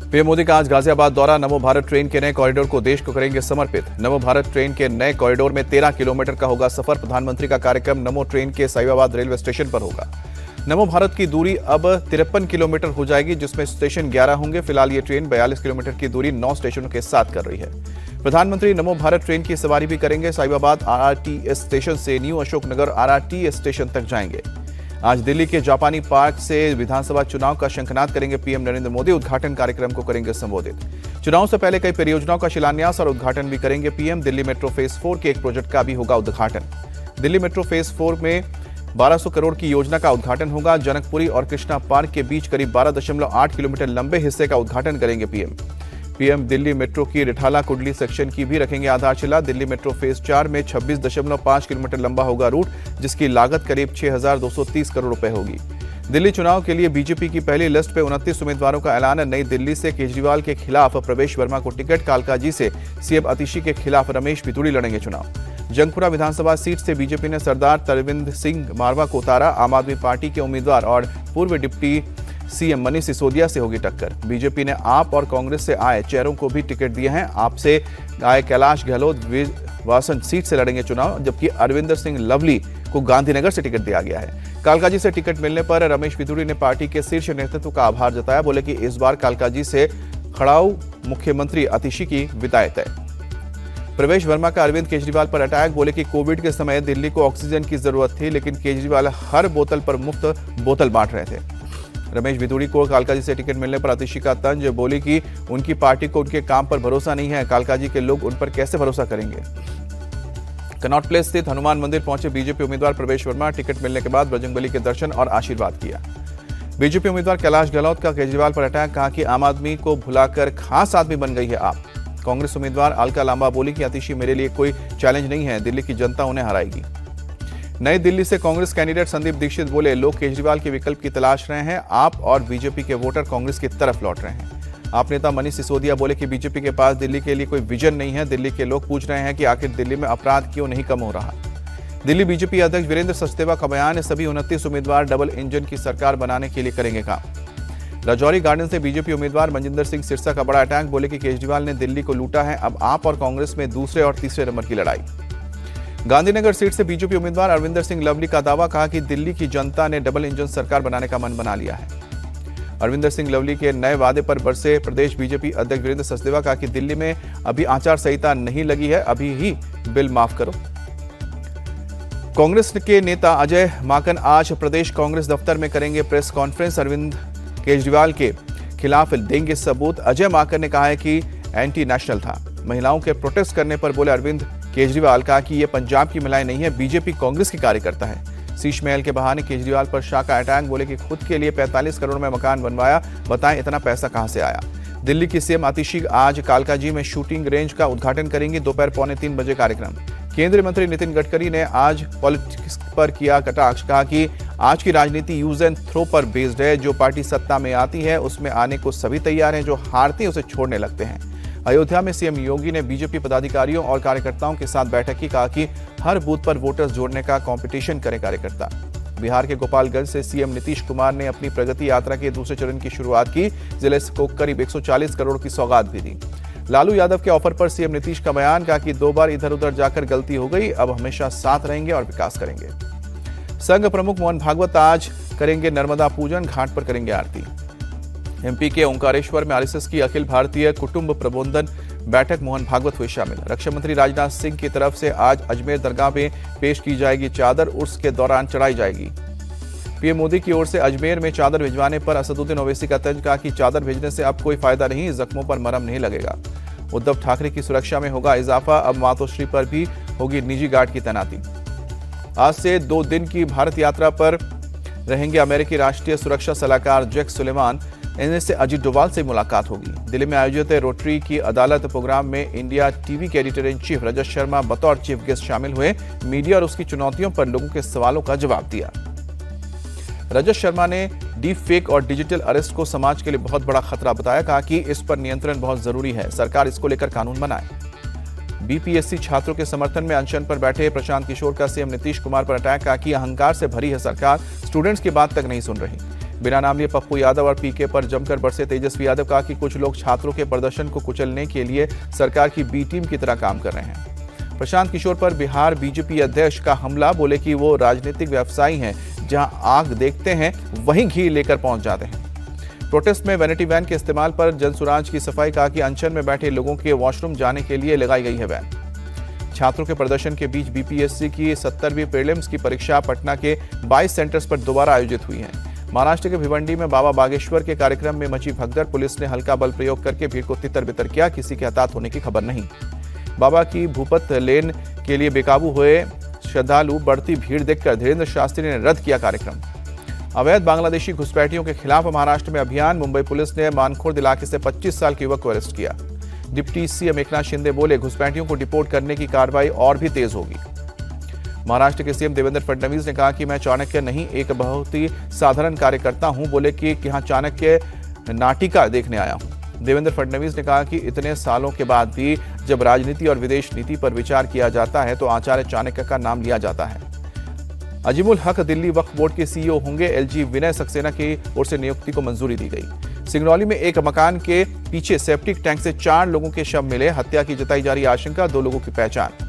PM Modi का आज गाजियाबाद दौरा। नमो भारत ट्रेन के नए कॉरिडोर को देश को करेंगे समर्पित। नमो भारत ट्रेन के नए कॉरिडोर में 13 किलोमीटर का होगा सफर। प्रधानमंत्री का कार्यक्रम नमो ट्रेन के साहिबाबाद रेलवे स्टेशन पर होगा। नमो भारत की दूरी अब 53 किलोमीटर हो जाएगी, जिसमें स्टेशन 11 होंगे। फिलहाल ये ट्रेन 42 किलोमीटर की दूरी 9 स्टेशनों के साथ कर रही है। प्रधानमंत्री नमो भारत ट्रेन की सवारी भी करेंगे। साहिबाबाद आरआरटीएस स्टेशन से न्यू अशोकनगर आरआरटीएस स्टेशन तक जाएंगे। आज दिल्ली के जापानी पार्क से विधानसभा चुनाव का शंखनाद करेंगे पीएम नरेंद्र मोदी। उद्घाटन कार्यक्रम को करेंगे संबोधित। चुनाव से पहले कई परियोजनाओं का शिलान्यास और उद्घाटन भी करेंगे पीएम। दिल्ली मेट्रो फेज 4 के एक प्रोजेक्ट का भी होगा उद्घाटन। दिल्ली मेट्रो फेज 4 में 1200 करोड़ की योजना का उद्घाटन होगा। जनकपुरी और कृष्णा पार्क के बीच करीब 12.8 किलोमीटर लंबे हिस्से का उद्घाटन करेंगे पीएम दिल्ली मेट्रो की रिठाला कुडली सेक्शन की भी रखेंगे आधारशिला। दिल्ली मेट्रो फेज 4 में 26.5 किलोमीटर लंबा होगा रूट, जिसकी लागत करीब 6,230 करोड़ रुपए होगी। दिल्ली चुनाव के लिए बीजेपी की पहली लिस्ट पे 29 उम्मीदवारों का ऐलान। नई दिल्ली से केजरीवाल के खिलाफ प्रवेश वर्मा को टिकट। कालकाजी से सीएम आतिशी के खिलाफ रमेश पितूड़ी लड़ेंगे चुनाव। जंगपुरा विधानसभा सीट से बीजेपी ने सरदार तरविंद सिंह मारवा को उतारा। आम आदमी पार्टी के उम्मीदवार और पूर्व डिप्टी सीएम मनीष सिसोदिया से होगी टक्कर। बीजेपी ने आप और कांग्रेस से आए चेहरों को भी टिकट दिए हैं। आप से आए कैलाश गहलोत वासन सीट से लड़ेंगे चुनाव, जबकि अरविंदर सिंह लवली को गांधीनगर से टिकट दिया गया है। कालकाजी से टिकट मिलने पर रमेश पितूड़ी ने पार्टी के शीर्ष नेतृत्व का आभार जताया। बोले कि इस बार कालकाजी से खड़ाऊ मुख्यमंत्री आतिशी की विदाई तय। प्रवेश वर्मा का अरविंद केजरीवाल पर अटैक। बोले कि कोविड के समय दिल्ली को ऑक्सीजन की जरूरत थी, लेकिन केजरीवाल हर बोतल पर मुफ्त बोतल बांट रहे थे। रमेश पितूड़ी को कालकाजी से टिकट मिलने पर आतिशी का तंज। बोली कि उनकी पार्टी को उनके काम पर भरोसा नहीं है। कालकाजी के लोग उन पर कैसे भरोसा करेंगे। कनॉट प्लेस स्थित हनुमान मंदिर पहुंचे बीजेपी उम्मीदवार प्रवेश वर्मा। टिकट मिलने के बाद बजरंगबली के दर्शन और आशीर्वाद किया। बीजेपी उम्मीदवार कैलाश गहलोत का केजरीवाल पर अटैक। कहा कि आम आदमी को भुलाकर खास आदमी बन गई है आप। कांग्रेस उम्मीदवार अलका लांबा बोली कि आतिशी मेरे लिए कोई चैलेंज नहीं है, दिल्ली की जनता उन्हें हराएगी। नई दिल्ली से कांग्रेस कैंडिडेट संदीप दीक्षित बोले, लोग केजरीवाल के विकल्प की तलाश रहे हैं। आप और बीजेपी के वोटर कांग्रेस की तरफ लौट रहे हैं। आप नेता मनीष सिसोदिया बोले कि बीजेपी के पास दिल्ली के लिए कोई विजन नहीं है। दिल्ली के लोग पूछ रहे हैं कि आखिर दिल्ली में अपराध क्यों नहीं कम हो रहा। दिल्ली बीजेपी अध्यक्ष वीरेंद्र सचदेवा का बयान, सभी 29 उम्मीदवार डबल इंजन की सरकार बनाने के लिए करेंगे काम। राजौरी गार्डन से बीजेपी उम्मीदवार मनजिंदर सिंह सिरसा का बड़ा अटैक। बोले कि केजरीवाल ने दिल्ली को लूटा है, अब आप और कांग्रेस में दूसरे और तीसरे नंबर की लड़ाई। गांधीनगर सीट से बीजेपी उम्मीदवार अरविंदर सिंह लवली का दावा। कहा कि दिल्ली की जनता ने डबल इंजन सरकार बनाने का मन बना लिया है। अरविंदर सिंह लवली के नए वादे पर बरसे प्रदेश बीजेपी अध्यक्ष वीरेंद्र सचदेवा। कहा कि दिल्ली में अभी आचार संहिता नहीं लगी है, अभी ही बिल माफ करो। कांग्रेस के नेता अजय माकन आज प्रदेश कांग्रेस दफ्तर में करेंगे प्रेस कॉन्फ्रेंस। अरविंद केजरीवाल के खिलाफ देंगे सबूत। अजय माकन ने कहा है कि एंटी नेशनल था। महिलाओं के प्रोटेस्ट करने पर बोले अरविंद केजरीवाल। कहा कि ये पंजाब की महिलाएं नहीं है, बीजेपी कांग्रेस की कार्यकर्ता है। शीश महल के बहाने केजरीवाल पर शाह का अटैक। बोले कि खुद के लिए 45 करोड़ में मकान बनवाया, बताएं इतना पैसा कहां से आया। दिल्ली की सीएम आतिशी आज कालकाजी में शूटिंग रेंज का उद्घाटन करेंगी। दोपहर 2:45 बजे कार्यक्रम। केंद्रीय मंत्री नितिन गडकरी ने आज पॉलिटिक्स पर किया कटाक्ष। कहा कि आज की राजनीति यूज एंड थ्रो पर बेस्ड है। जो पार्टी सत्ता में आती है उसमें आने को सभी तैयार हैं, जो हारती है उसे छोड़ने लगते हैं। अयोध्या में सीएम योगी ने बीजेपी पदाधिकारियों और कार्यकर्ताओं के साथ बैठक की। कहा कि हर बूथ पर वोटर्स जोड़ने का कंपटीशन करें कार्यकर्ता। बिहार के गोपालगंज से सीएम नीतीश कुमार ने अपनी प्रगति यात्रा के दूसरे चरण की शुरुआत की। जिले को करीब 140 करोड़ की सौगात भी दी। लालू यादव के ऑफर पर सीएम नीतीश का बयान। कहा कि 2 बार इधर उधर जाकर गलती हो गई, अब हमेशा साथ रहेंगे और विकास करेंगे। संघ प्रमुख मोहन भागवत आज करेंगे नर्मदा पूजन, घाट पर करेंगे आरती। एमपी के ओंकारेश्वर में आरएसएस की अखिल भारतीय कुटुंब प्रबंधन बैठक, मोहन भागवत हुए शामिल। रक्षा मंत्री राजनाथ सिंह की तरफ से आज अजमेर दरगाह में पेश की जाएगी चादर, उर्स के दौरान चढ़ाई जाएगी। पीएम मोदी की ओर से अजमेर में चादर भिजवाने पर असदुद्दीन ओवैसी का तंज। कहा कि चादर भेजने से अब कोई फायदा नहीं, जख्मों पर मरहम नहीं लगेगा। उद्धव ठाकरे की सुरक्षा में होगा इजाफा, अब मातोश्री पर भी होगी निजी गार्ड की तैनाती। आज से 2 दिन की भारत यात्रा पर रहेंगे अमेरिकी राष्ट्रीय सुरक्षा सलाहकार जैक सुलेमान। इनमें से अजीत डोभाल से मुलाकात होगी। दिल्ली में आयोजित रोटरी की अदालत प्रोग्राम में इंडिया टीवी के editor in chief Rajat Sharma बतौर चीफ गेस्ट शामिल हुए। मीडिया और उसकी चुनौतियों पर लोगों के सवालों का जवाब दिया। रजत शर्मा ने डीप फेक और डिजिटल अरेस्ट को समाज के लिए बहुत बड़ा खतरा बताया। कहा कि इस पर नियंत्रण बहुत जरूरी है, सरकार इसको लेकर कानून बनाए। बीपीएससी छात्रों के समर्थन में अनशन पर बैठे प्रशांत किशोर का सीएम नीतीश कुमार पर अटैक। कहा कि अहंकार से भरी है सरकार, स्टूडेंट्स की बात तक नहीं सुन रही। बिना नाम लिए पप्पू यादव और पीके पर जमकर बरसे तेजस्वी यादव। कहा कि कुछ लोग छात्रों के प्रदर्शन को कुचलने के लिए सरकार की बी टीम की तरह काम कर रहे हैं। प्रशांत किशोर पर बिहार बीजेपी अध्यक्ष का हमला। बोले कि वो राजनीतिक व्यवसायी हैं, जहां आग देखते हैं वहीं घी लेकर पहुंच जाते हैं। प्रोटेस्ट में वैनिटी वैन के इस्तेमाल पर जनसुराज की सफाई। कहा कि अनशन में बैठे लोगों के वॉशरूम जाने के लिए लगाई गई है वैन। छात्रों के प्रदर्शन के बीच बीपीएससी की 70वीं प्रीलिम्स की परीक्षा पटना के 22 सेंटर्स पर दोबारा आयोजित हुई है। महाराष्ट्र के भिवंडी में बाबा बागेश्वर के कार्यक्रम में मची भगदड़। पुलिस ने हल्का बल प्रयोग करके भीड़ को तितर-बितर किया। किसी के हताहत होने की खबर नहीं। बाबा की भूपत लेन के लिए बेकाबू हुए श्रद्धालु। बढ़ती भीड़ देखकर धीरेन्द्र शास्त्री ने रद्द किया कार्यक्रम। अवैध बांग्लादेशी घुसपैठियों के खिलाफ महाराष्ट्र में अभियान। मुंबई पुलिस ने मानखुर्द इलाके से 25 साल के युवक को अरेस्ट किया। डिप्टी सीएम एकनाथ शिंदे बोले, घुसपैठियों को डिपोर्ट करने की कार्रवाई और भी तेज होगी। महाराष्ट्र के सीएम देवेंद्र फडणवीस ने कहा कि मैं चाणक्य नहीं, एक बहुत ही साधारण कार्यकर्ता हूं। बोले कि यहाँ चाणक्य नाटिका देखने आया हूं। देवेंद्र फडणवीस ने कहा कि इतने सालों के बाद भी जब राजनीति और विदेश नीति पर विचार किया जाता है तो आचार्य चाणक्य का नाम लिया जाता है। अजीमुल हक दिल्ली वक्फ बोर्ड के सीईओ होंगे। एलजी विनय सक्सेना की ओर से नियुक्ति को मंजूरी दी गई। सिंगरौली में एक मकान के पीछे सेप्टिक टैंक से 4 लोगों के शव मिले। हत्या की जताई जा रही आशंका। 2 लोगों की पहचान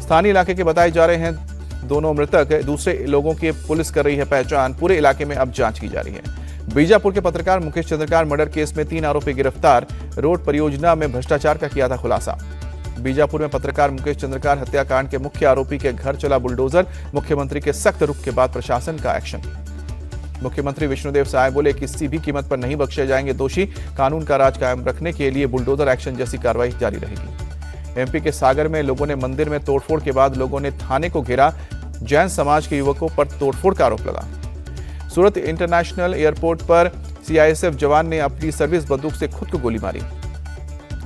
स्थानीय इलाके के बताए जा रहे हैं। दोनों मृतक दूसरे लोगों की पुलिस कर रही है पहचान। पूरे इलाके में अब जांच की जा रही है। बीजापुर के पत्रकार मुकेश चंद्रकार मर्डर केस में 3 आरोपी गिरफ्तार। रोड परियोजना में भ्रष्टाचार का किया था खुलासा। बीजापुर में पत्रकार मुकेश चंद्रकार हत्याकांड के मुख्य आरोपी के घर चला बुलडोजर। मुख्यमंत्री के सख्त रुख के बाद प्रशासन का एक्शन। मुख्यमंत्री विष्णुदेव साय बोले, किसी भी कीमत पर नहीं बख्शे जाएंगे दोषी। कानून का राज कायम रखने के लिए बुलडोजर एक्शन जैसी कार्रवाई जारी रहेगी। एमपी के सागर में लोगों ने मंदिर में तोड़फोड़ के बाद लोगों ने थाने को घेरा। जैन समाज के युवकों पर तोड़फोड़ का आरोप लगा। सूरत इंटरनेशनल एयरपोर्ट पर सीआईएसएफ जवान ने अपनी सर्विस बंदूक से खुद को गोली मारी।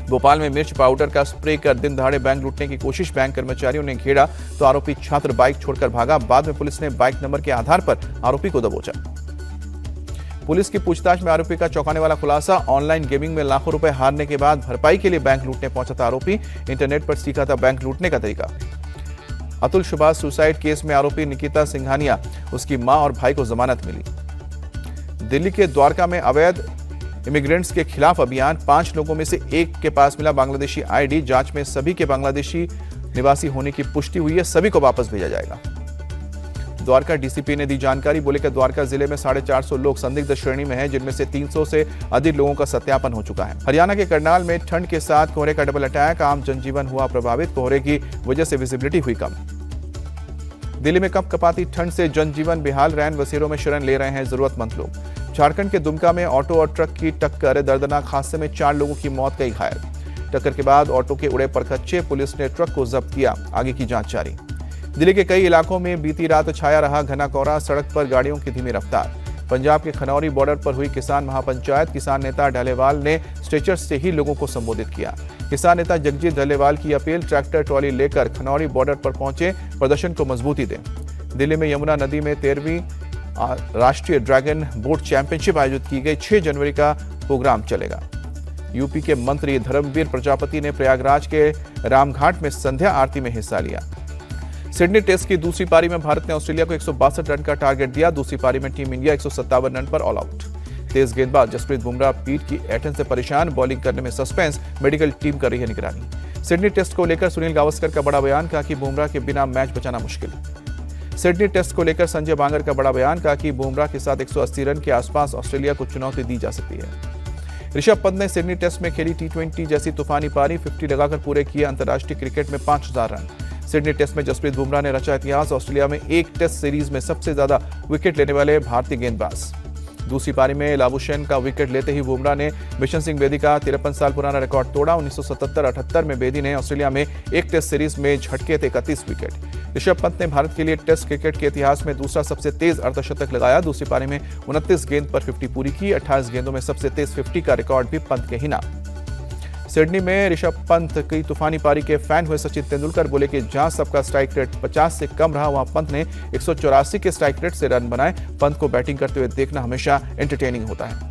भोपाल में मिर्च पाउडर का स्प्रे कर दिन दहाड़े बैंक लूटने की कोशिश। बैंक कर्मचारियों ने घेरा तो आरोपी छात्र बाइक छोड़कर भागा। बाद में पुलिस ने बाइक नंबर के आधार पर आरोपी को दबोचा। पुलिस की पूछताछ में आरोपी का चौंकाने वाला खुलासा। ऑनलाइन गेमिंग में लाखों रुपए हारने के बाद भरपाई के लिए बैंक लूटने पहुंचा था आरोपी। इंटरनेट पर सीखा था बैंक लूटने का तरीका। अतुल सुभाष सुसाइड केस में आरोपी निकिता सिंघानिया, उसकी मां और भाई को जमानत मिली। दिल्ली के द्वारका में अवैध इमिग्रेंट्स के खिलाफ अभियान। 5 लोगों में से एक के पास मिला बांग्लादेशी आईडी। जांच में सभी के बांग्लादेशी निवासी होने की पुष्टि हुई है। सभी को वापस भेजा जाएगा। द्वारका डीसीपी ने दी जानकारी। बोले कि द्वारका जिले में 450 लोग संदिग्ध श्रेणी में हैं, जिनमें से 300 से अधिक लोगों का सत्यापन हो चुका है। हरियाणा के करनाल में ठंड के साथ कोहरे का डबल अटैक। आम जनजीवन हुआ प्रभावित। कोहरे की वजह से विजिबिलिटी हुई कम। दिल्ली में कपकपाती ठंड से जनजीवन बेहाल। रैन बसेरों में शरण ले रहे हैं जरूरतमंद लोग। झारखंड के दुमका में ऑटो और ट्रक की टक्कर। दर्दनाक हादसे में 4 लोगों की मौत, कई घायल। टक्कर के बाद ऑटो के उड़े परखच्चे। पुलिस ने ट्रक को जब्त किया। आगे की जांच जारी। दिल्ली के कई इलाकों में बीती रात छाया रहा घना कोहरा। सड़क पर गाड़ियों की धीमी रफ्तार। पंजाब के खनौरी बॉर्डर पर हुई किसान महापंचायत। किसान नेता ढालेवाल ने स्ट्रेचर से ही लोगों को संबोधित किया। किसान नेता जगजीत ढालेवाल की अपील, ट्रैक्टर ट्रॉली लेकर खनौरी बॉर्डर पर पहुंचे, प्रदर्शन को मजबूती दें। दिल्ली में यमुना नदी में 13वीं राष्ट्रीय ड्रैगन बोट चैंपियनशिप आयोजित की गई। 6 जनवरी का प्रोग्राम चलेगा। यूपी के मंत्री धर्मवीर प्रजापति ने प्रयागराज के रामघाट में संध्या आरती में हिस्सा लिया। सिडनी टेस्ट की दूसरी पारी में भारत ने ऑस्ट्रेलिया को 162 रन का टारगेट दिया। दूसरी पारी में टीम इंडिया 157 रन पर ऑल आउट। तेज गेंदबाज जसप्रीत बुमराह पीठ की ऐंठन से परेशान। बॉलिंग करने में सस्पेंस। मेडिकल टीम कर रही है निगरानी। सिडनी टेस्ट को लेकर सुनील गावस्कर का बड़ा बयान। कहा कि बुमराह के बिना मैच बचाना मुश्किल। सिडनी टेस्ट को लेकर संजय बांगर का बड़ा बयान। कहा कि बुमराह के साथ 180 रन के आसपास ऑस्ट्रेलिया को चुनौती दी जा सकती है। ऋषभ पंत ने सिडनी टेस्ट में खेली T20 जैसी तूफानी पारी। 50 लगाकर पूरे किए अंतर्राष्ट्रीय क्रिकेट में 5000 रन। सिडनी टेस्ट में जसप्रीत बुमराह ने रचा इतिहास। ऑस्ट्रेलिया में एक टेस्ट सीरीज में सबसे ज्यादा विकेट लेने वाले भारतीय गेंदबाज। दूसरी पारी में लाबुशेन का विकेट लेते ही बुमराह ने बिशन सिंह बेदी का 53 साल पुराना रिकॉर्ड तोड़ा। 1977-78 में बेदी ने ऑस्ट्रेलिया में एक टेस्ट सीरीज में झटके थे 31 विकेट। ऋषभ पंत ने भारत के लिए टेस्ट क्रिकेट के इतिहास में दूसरा सबसे तेज अर्धशतक लगाया। दूसरी पारी में 29 गेंद पर 50 पूरी की। 28 गेंदों में सबसे तेज 50 का रिकॉर्ड भी पंत के ही नाम। सिडनी में ऋषभ पंत की तूफानी पारी के फैन हुए सचिन तेंदुलकर। बोले कि जहां सबका स्ट्राइक रेट 50 से कम रहा, वहां पंत ने 184 के स्ट्राइक रेट से रन बनाए। पंत को बैटिंग करते हुए देखना हमेशा एंटरटेनिंग होता है।